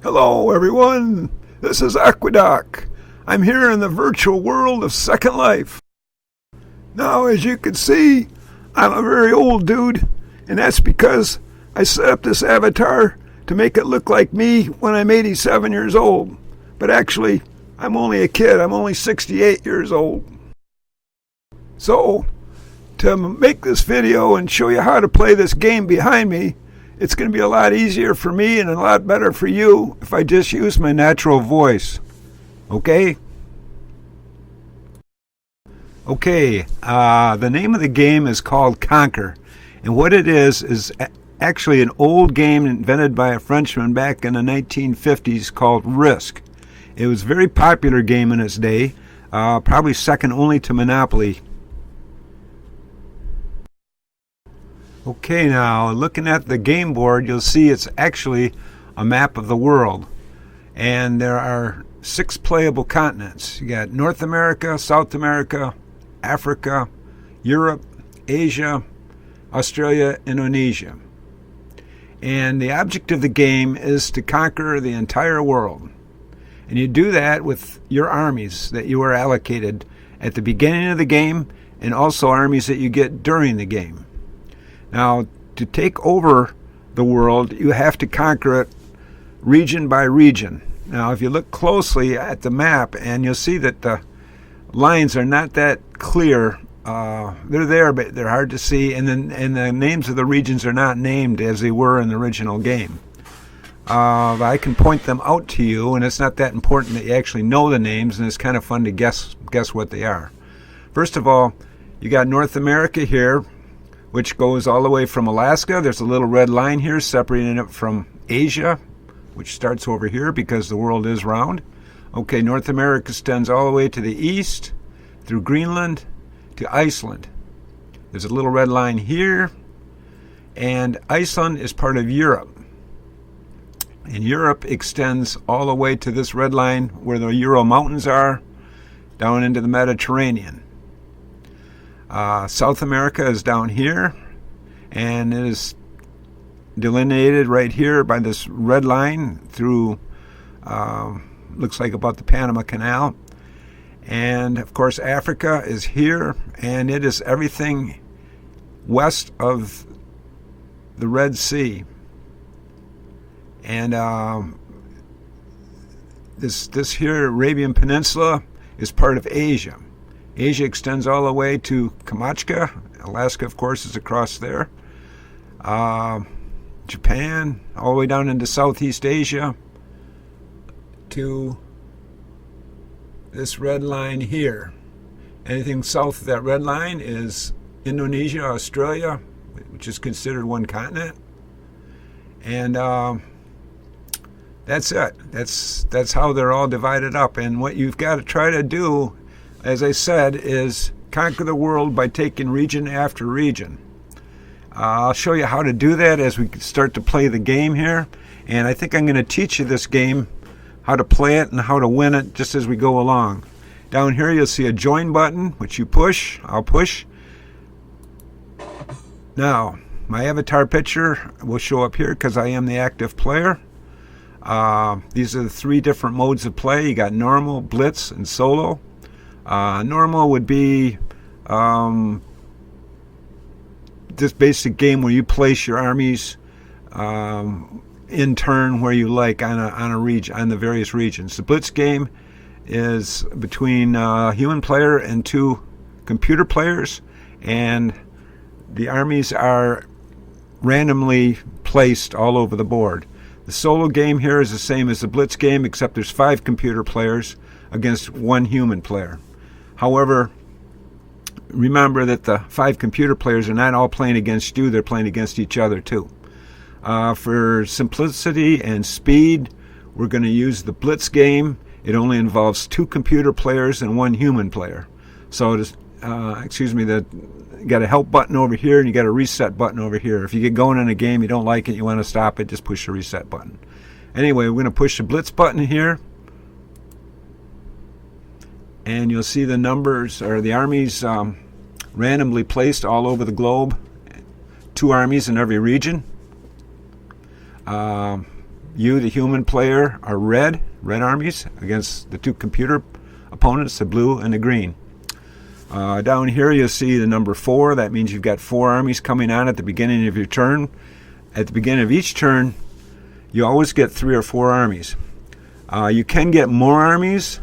Hello, everyone. This is Aquadoc. I'm here in the virtual world of Second Life. Now, as you can see, I'm a very old dude, and that's because I set up this avatar to make it look like me when I'm 87 years old. But actually, I'm only a kid. I'm only 68 years old. So, to make this video and show you how to play this game behind me, it's going to be a lot easier for me and a lot better for you if I just use my natural voice. Okay? Okay, the name of the game is called Conquer. And what it is actually an old game invented by a Frenchman back in the 1950s called Risk. It was a very popular game in its day, probably second only to Monopoly. Okay, now looking at the game board, you'll see it's actually a map of the world. And there are 6 playable continents. You got North America, South America, Africa, Europe, Asia, Australia, Indonesia. And the object of the game is to conquer the entire world. And you do that with your armies that you are allocated at the beginning of the game, and also armies that you get during the game. Now, to take over the world, you have to conquer it region by region. Now, if you look closely at the map, and you'll see that the lines are not that clear. They're there, but they're hard to see, and the names of the regions are not named as they were in the original game. I can point them out to you, and it's not that important that you actually know the names, and it's kind of fun to guess what they are. First of all, you got North America here, which goes all the way from Alaska. There's a little red line here separating it from Asia, which starts over here because the world is round. Okay, North America extends all the way to the east, through Greenland, to Iceland. There's a little red line here, and Iceland is part of Europe. And Europe extends all the way to this red line where the Ural Mountains are, down into the Mediterranean. South America is down here, and it is delineated right here by this red line through, looks like about the Panama Canal. And of course Africa is here, and it is everything west of the Red Sea. And this here Arabian Peninsula is part of Asia. Asia extends all the way to Kamchatka. Alaska, of course, is across there. Japan, all the way down into Southeast Asia to this red line here. Anything south of that red line is Indonesia, Australia, which is considered one continent. And that's it. That's how they're all divided up. And what you've got to try to do, as I said, is conquer the world by taking region after region. I'll show you how to do that as we start to play the game here. And I think I'm going to teach you this game, how to play it and how to win it just as we go along. Down here you'll see a join button, which you push. I'll push. Now, my avatar picture will show up here because I am the active player. These are the 3 different modes of play. You got normal, blitz, and solo. Normal would be this basic game where you place your armies in turn where you like on a region, on the various regions. The blitz game is between a human player and 2 computer players, and the armies are randomly placed all over the board. The solo game here is the same as the blitz game, except there's 5 computer players against 1 human player. However, remember that the 5 computer players are not all playing against you, they're playing against each other too. For simplicity and speed, we're going to use the blitz game. It only involves 2 computer players and 1 human player. So you got a help button over here, and you got a reset button over here. If you get going in a game, you don't like it, you want to stop it, just push the reset button. Anyway, we're going to push the blitz button here, and you'll see the numbers, or the armies randomly placed all over the globe. 2 armies in every region. you, the human player, are red armies against the two computer opponents, the blue and the green. Down here you'll see the number 4. That means you've got 4 armies coming on at the beginning of your turn. At the beginning of each turn, you always get 3 or 4 armies. You can get more armies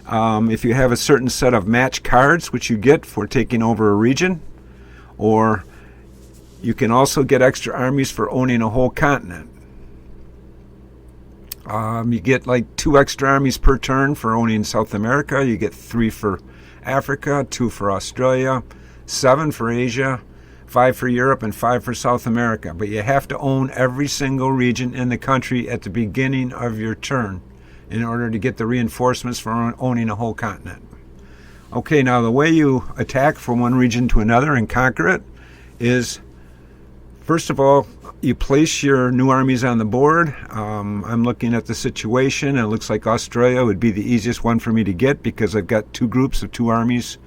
if you have a certain set of match cards, which you get for taking over a region, or you can also get extra armies for owning a whole continent. You get like 2 extra armies per turn for owning South America. You get 3 for Africa, 2 for Australia, 7 for Asia, 5 for Europe, and 5 for South America. But you have to own every single region in the country at the beginning of your turn in order to get the reinforcements for owning a whole continent. Okay, now the way you attack from one region to another and conquer it is, first of all, you place your new armies on the board. I'm looking at the situation, and it looks like Australia would be the easiest one for me to get because I've got 2 groups of 2 armies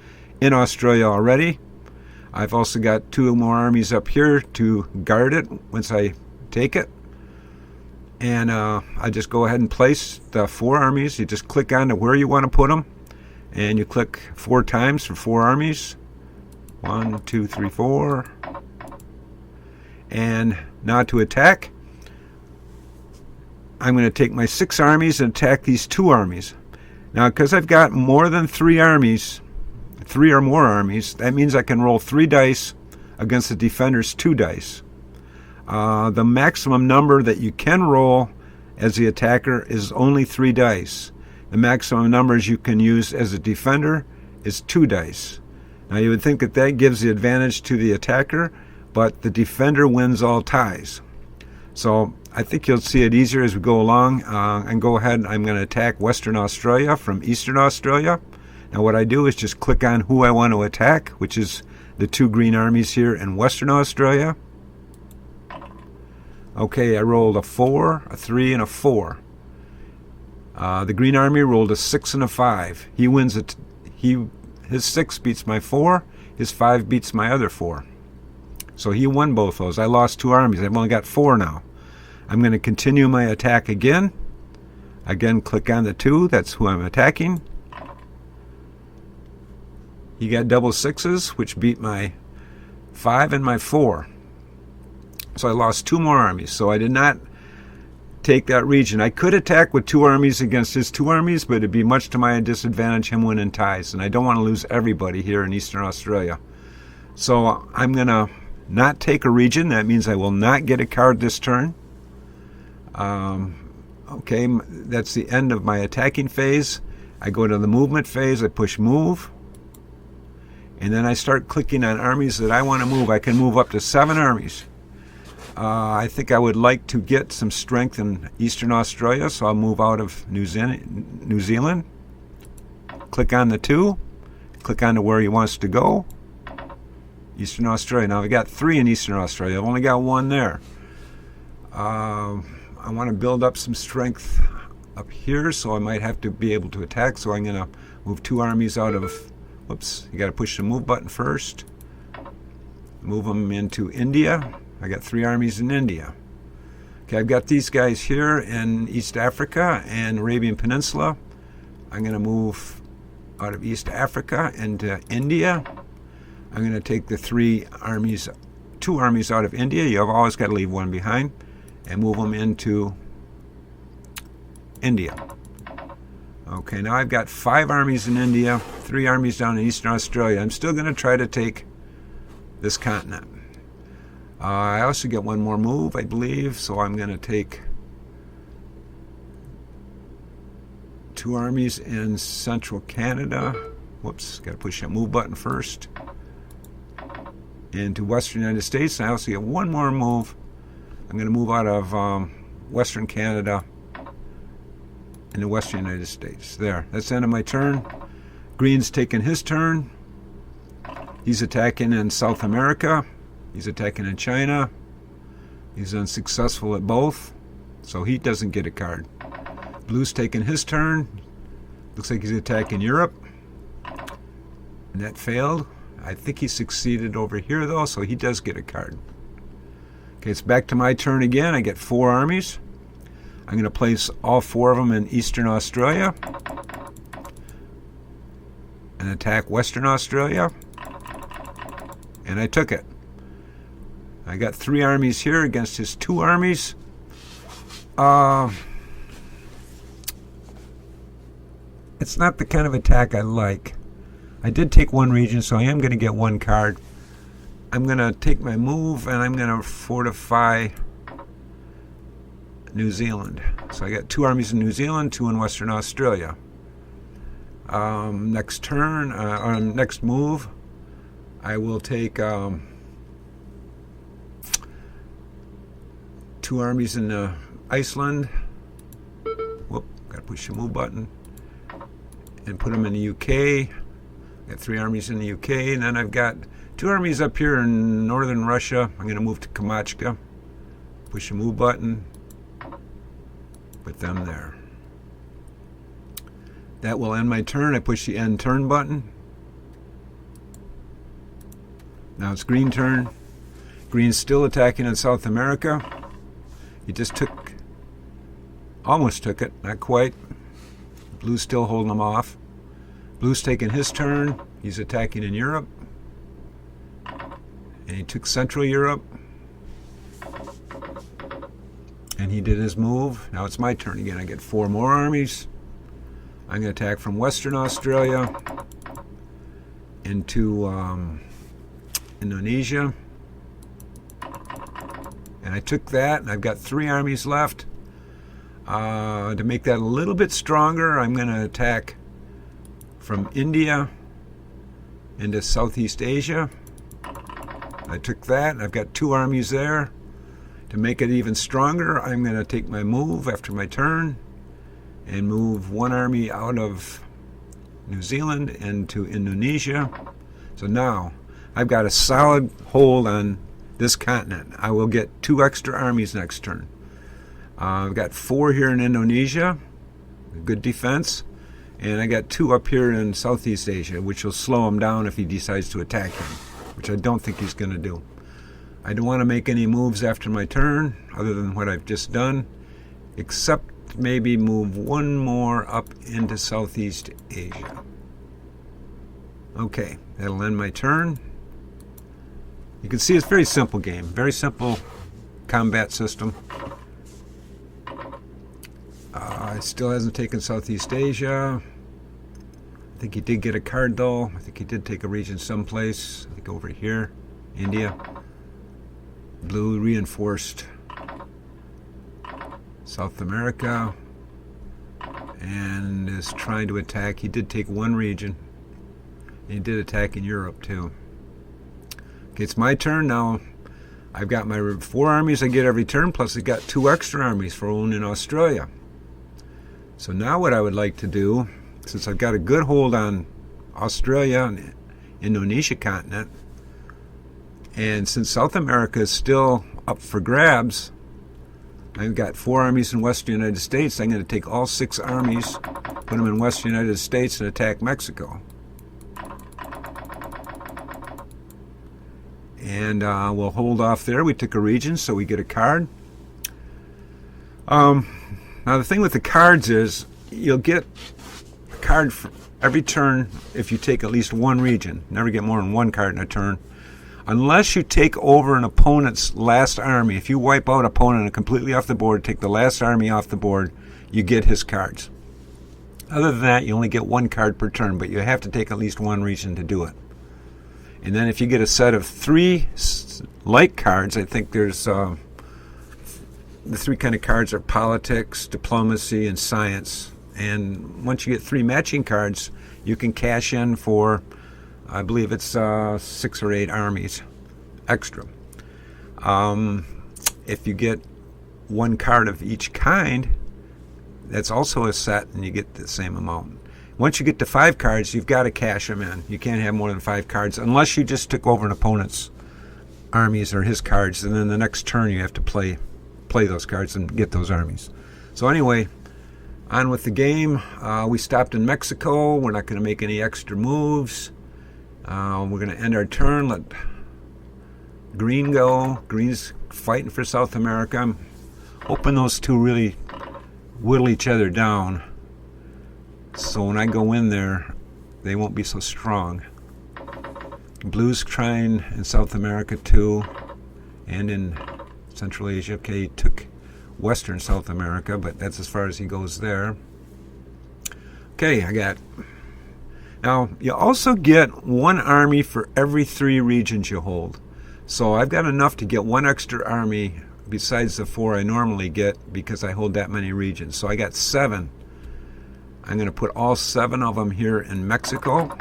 in Australia already. I've also got 2 more armies up here to guard it once I take it. And I just go ahead and place the 4 armies. You just click on to where you want to put them, and you click 4 times for 4 armies. 1, 2, 3, 4. And now to attack, I'm going to take my 6 armies and attack these 2 armies. Now, because I've got more than 3 armies, 3 or more armies, that means I can roll 3 dice against the defender's 2 dice. The maximum number that you can roll as the attacker is only 3 dice. The maximum numbers you can use as a defender is 2 dice. Now, you would think that that gives the advantage to the attacker, but the defender wins all ties. So I think you'll see it easier as we go along. And go ahead, I'm going to attack Western Australia from Eastern Australia. Now what I do is just click on who I want to attack, which is the 2 green armies here in Western Australia. Okay, I rolled a 4, a 3, and a 4. The green army rolled a 6 and a 5. He wins it. His 6 beats my 4. His 5 beats my other 4. So he won both those. I lost 2 armies. I've only got 4 now. I'm going to continue my attack again. Again, click on the 2. That's who I'm attacking. He got double 6s, which beat my 5 and my 4. So I lost 2 more armies. So I did not take that region. I could attack with 2 armies against his 2 armies, but it'd be much to my disadvantage him winning ties. And I don't want to lose everybody here in Eastern Australia. So I'm going to not take a region. That means I will not get a card this turn. Okay, that's the end of my attacking phase. I go to the movement phase. I push move. And then I start clicking on armies that I want to move. I can move up to 7 armies. I think I would like to get some strength in Eastern Australia, so I'll move out of New Zealand. Click on the 2. Click on to where he wants to go. Eastern Australia. Now, I've got 3 in Eastern Australia. I've only got 1 there. I want to build up some strength up here, so I might have to be able to attack. So I'm going to move 2 armies out of... Whoops, you got to push the move button first. Move them into India. I got 3 armies in India. Okay, I've got these guys here in East Africa and Arabian Peninsula. I'm going to move out of East Africa into India. I'm going to take the 2 armies out of India. You've always got to leave 1 behind, and move them into India. Okay, now I've got 5 armies in India, 3 armies down in Eastern Australia. I'm still going to try to take this continent. I also get 1 more move, I believe, so I'm going to take 2 armies in Central Canada. Whoops, got to push that move button first. Into Western United States. I also get 1 more move. I'm going to move out of Western Canada in the Western United States. There, that's the end of my turn. Green's taking his turn. He's attacking in South America. He's attacking in China. He's unsuccessful at both, so he doesn't get a card. Blue's taking his turn. Looks like he's attacking Europe. And that failed. I think he succeeded over here, though, so he does get a card. Okay, it's back to my turn again. I get 4 armies. I'm going to place all 4 of them in Eastern Australia and attack Western Australia. And I took it. I got 3 armies here against his 2 armies. It's not the kind of attack I like. I did take 1 region, so I am going to get 1 card. I'm going to take my move, and I'm going to fortify New Zealand. So I got 2 armies in New Zealand, 2 in Western Australia. Next turn, next move, I will take 2 armies in Iceland. Whoop, gotta push the move button. And put them in the UK. Got 3 armies in the UK, and then I've got 2 armies up here in northern Russia. I'm going to move to Kamchatka. Push the move button. Put them there. That will end my turn. I push the end turn button. Now it's green turn. Green's still attacking in South America. He just almost took it, not quite. Blue's still holding him off. Blue's taking his turn. He's attacking in Europe. And he took Central Europe. And he did his move. Now it's my turn again. I get 4 more armies. I'm going to attack from Western Australia into Indonesia. And I took that, and I've got 3 armies left. To make that a little bit stronger, I'm going to attack from India into Southeast Asia. I took that, and I've got 2 armies there. To make it even stronger, I'm going to take my move after my turn and move 1 army out of New Zealand into Indonesia. So now I've got a solid hold on this continent. I will get 2 extra armies next turn. I've got 4 here in Indonesia, good defense, and I got 2 up here in Southeast Asia, which will slow him down if he decides to attack him, which I don't think he's going to do. I don't want to make any moves after my turn other than what I've just done, except maybe move 1 more up into Southeast Asia. Okay, that'll end my turn. You can see it's a very simple game, very simple combat system. It still hasn't taken Southeast Asia. I think he did get a card though. I think he did take a region someplace. I think over here, India. Blue reinforced South America and is trying to attack. He did take 1 region. He did attack in Europe too. Okay, it's my turn now. I've got my 4 armies I get every turn, plus I got 2 extra armies for owning in Australia. So now what I would like to do, since I've got a good hold on Australia and Indonesia continent, and since South America is still up for grabs, I've got 4 armies in Western United States. I'm going to take all 6 armies, put them in Western United States, and attack Mexico. And we'll hold off there. We took a region, so we get a card. Now the thing with the cards is you'll get a card for every turn if you take at least 1 region. Never get more than 1 card in a turn. Unless you take over an opponent's last army. If you wipe out an opponent completely off the board, take the last army off the board, you get his cards. Other than that, you only get 1 card per turn, but you have to take at least 1 region to do it. And then if you get a set of 3 like cards, I think there's the 3 kind of cards are politics, diplomacy, and science. And once you get 3 matching cards, you can cash in for, I believe it's 6 or 8 armies extra. If you get 1 card of each kind, that's also a set, and you get the same amount. Once you get to 5 cards, you've got to cash them in. You can't have more than 5 cards unless you just took over an opponent's armies or his cards, and then the next turn you have to play those cards and get those armies. So anyway, on with the game. We stopped in Mexico. We're not going to make any extra moves. We're going to end our turn, let green go. Green's fighting for South America. I'm hoping those 2 really whittle each other down. So when I go in there, they won't be so strong. Blue's trying in South America too, and in Central Asia. Okay, he took Western South America, but that's as far as he goes there. Okay, I got... Now, you also get one army for every 3 regions you hold. So I've got enough to get one extra army besides the 4 I normally get because I hold that many regions. So I got 7. I'm going to put all 7 of them here in Mexico.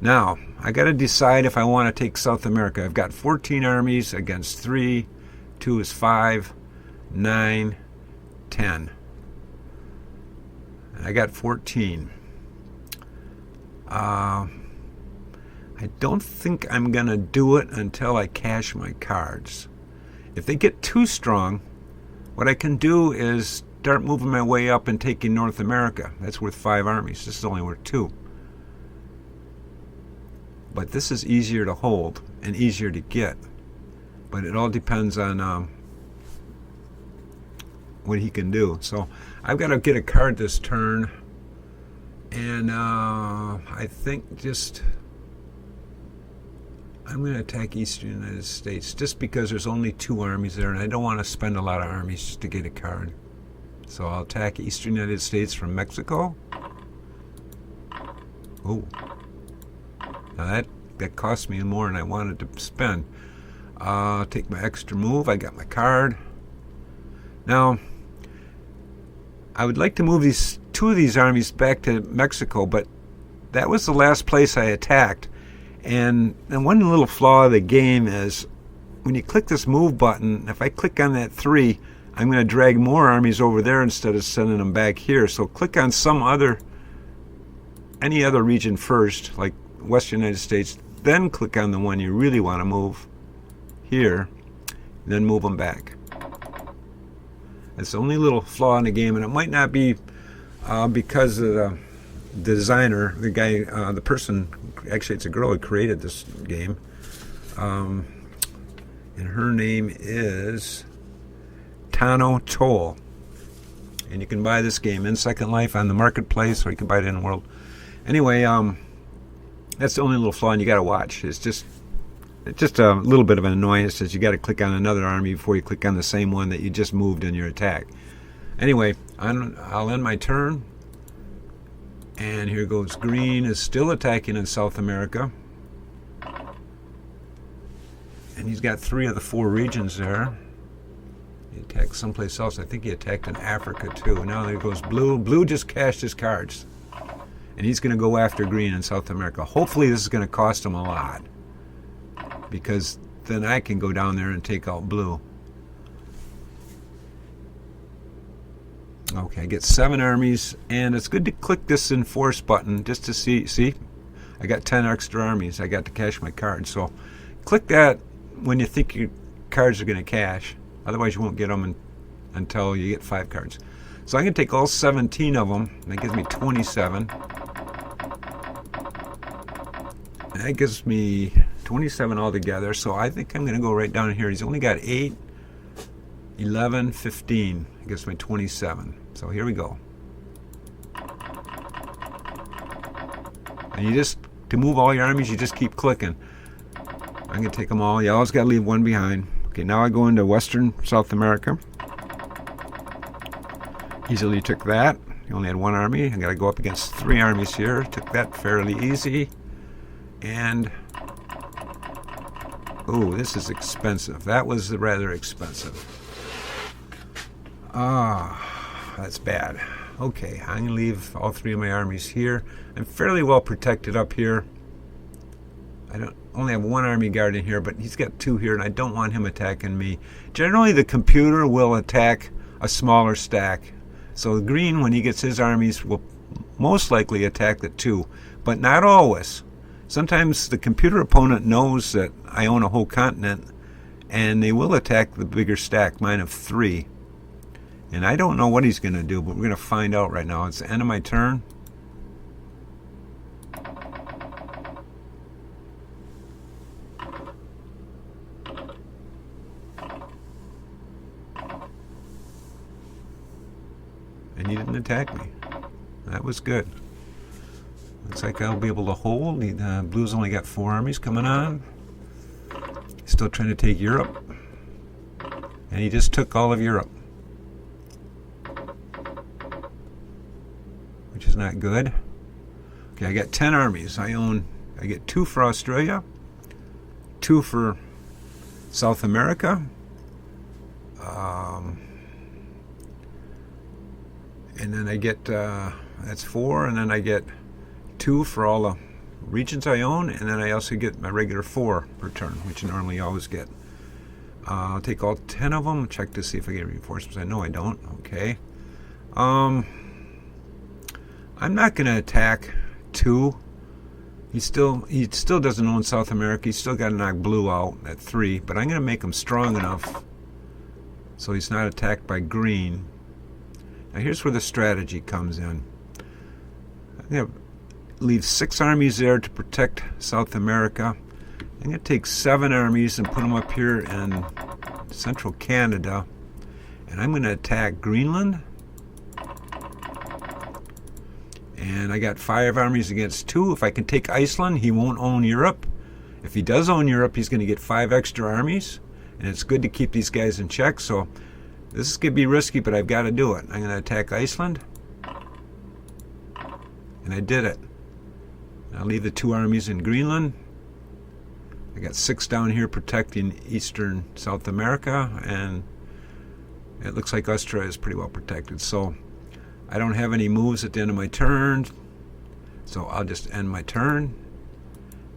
Now, I got to decide if I want to take South America. I've got 14 armies against 3. 2 is 5, 9, 10. I got 14. I don't think I'm going to do it until I cash my cards. If they get too strong, what I can do is start moving my way up and taking North America. That's worth 5 armies. This is only worth 2. But this is easier to hold and easier to get. But it all depends on what he can do. So I've got to get a card this turn. And I think just... I'm going to attack Eastern United States just because there's only 2 armies there and I don't want to spend a lot of armies just to get a card. So I'll attack Eastern United States from Mexico. Oh. Now that cost me more than I wanted to spend. Take my extra move. I got my card. Now, I would like to move 2 of these armies back to Mexico, but that was the last place I attacked. And one little flaw of the game is when you click this move button, if I click on that 3, I'm going to drag more armies over there instead of sending them back here. So click on any other region first, like Western United States, then click on the one you really want to move here, then move them back. That's the only little flaw in the game, and it might not be because of the designer, the guy, the person, actually it's a girl who created this game, and her name is Tano Toll, and you can buy this game in Second Life on the marketplace, or you can buy it in the world. Anyway, that's the only little flaw, and you got to watch. It's just a little bit of an annoyance that you got to click on another army before you click on the same one that you just moved in your attack. Anyway, I'll end my turn. And here goes green is still attacking in South America. And he's got 3 of the 4 regions there. He attacked someplace else. I think he attacked in Africa too. Now there goes blue. Blue just cashed his cards. And he's going to go after green in South America. Hopefully this is going to cost him a lot, because then I can go down there and take out blue. Okay, I get 7 armies, and it's good to click this enforce button just to see, I got 10 extra armies. I got to cash my cards. So click that when you think your cards are going to cash. Otherwise you won't get them until you get 5 cards. So I'm going to take all 17 of them, and that gives me 27. And that gives me 27 altogether, so I think I'm going to go right down here. He's only got 8, 11, 15. It gives me 27. So here we go. And you just, to move all your armies, you just keep clicking. I'm going to take them all. You always got to leave one behind. Okay, now I go into Western South America. Easily took that. You only had 1 army. I got to go up against 3 armies here. Took that fairly easy. And oh, this is expensive. That was rather expensive. That's bad. Okay, I'm going to leave all 3 of my armies here. I'm fairly well protected up here. I don't only have 1 army guard in here, but he's got 2 here, and I don't want him attacking me. Generally, the computer will attack a smaller stack. So green, when he gets his armies, will most likely attack the 2, but not always. Sometimes the computer opponent knows that I own a whole continent, and they will attack the bigger stack, mine of 3. And I don't know what he's going to do, but we're going to find out right now. It's the end of my turn. and he didn't attack me. That was good. Looks like I'll be able to hold. The Blues only got 4 armies coming on. Still trying to take Europe. And he just took all of Europe, which is not good. Okay, I got 10 armies. I get 2 for Australia, 2 for South America, and then I get, that's 4, and then I get 2 for all the regions I own, and then I also get my regular 4 per turn, which I normally always get. I'll take all 10 of them, check to see if I get reinforcements. I know I don't. Okay. I'm not going to attack 2. He still doesn't own South America. He's still got to knock Blue out at 3, but I'm going to make him strong enough so he's not attacked by green. Now here's where the strategy comes in. I'm going to leave 6 armies there to protect South America. I'm going to take 7 armies and put them up here in central Canada, and I'm going to attack Greenland. And I got 5 armies against 2. If I can take Iceland, he won't own Europe. If he does own Europe, he's going to get 5 extra armies, and it's good to keep these guys in check. So this is going to be risky, but I've got to do it. I'm going to attack Iceland, and I did it. I'll leave the 2 armies in Greenland. I got 6 down here protecting eastern South America, and it looks like Australia is pretty well protected. So I don't have any moves at the end of my turn, so I'll just end my turn.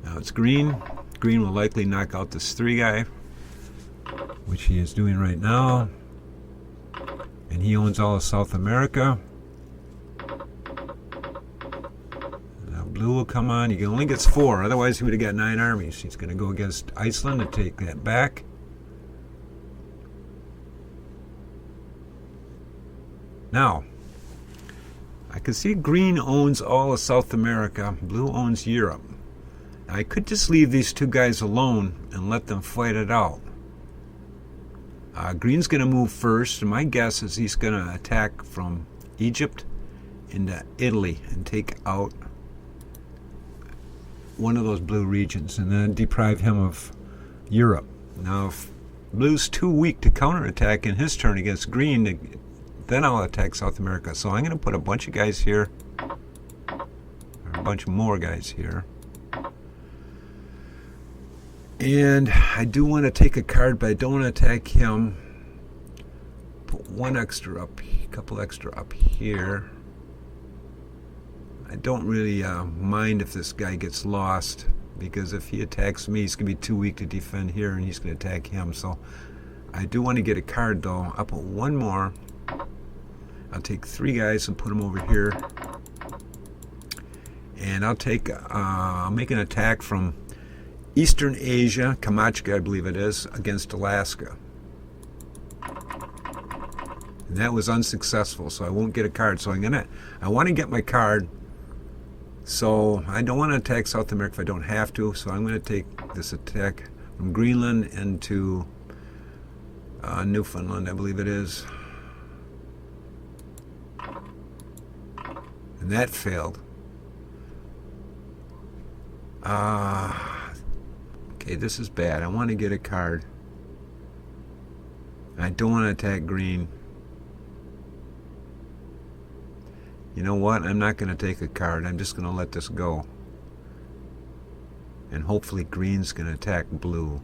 Now it's green. Green will likely knock out this 3 guy, which he is doing right now, and he owns all of South America. Blue will come on. He only gets 4. Otherwise, he would have got 9 armies. He's going to go against Iceland to take that back. Now, I can see green owns all of South America. Blue owns Europe. I could just leave these 2 guys alone and let them fight it out. Green's going to move first, and my guess is he's going to attack from Egypt into Italy and take out one of those blue regions, and then deprive him of Europe. Now, if Blue's too weak to counterattack in his turn against green, then I'll attack South America. So I'm going to put a bunch of guys here, or a bunch more guys here. And I do want to take a card, but I don't want to attack him. Put 1 extra up, a couple extra up here. I don't really mind if this guy gets lost, because if he attacks me, he's going to be too weak to defend here, and he's going to attack him. So I do want to get a card, though. I'll put 1 more. I'll take 3 guys and put them over here. And I'll make an attack from Eastern Asia, Kamchatka, I believe it is, against Alaska. And that was unsuccessful, so I won't get a card. So I want to get my card. So I don't want to attack South America if I don't have to. So I'm going to take this attack from Greenland into Newfoundland, I believe it is. And that failed. Okay, this is bad. I want to get a card. I don't want to attack green. You know what? I'm not going to take a card. I'm just going to let this go. And hopefully green's going to attack blue.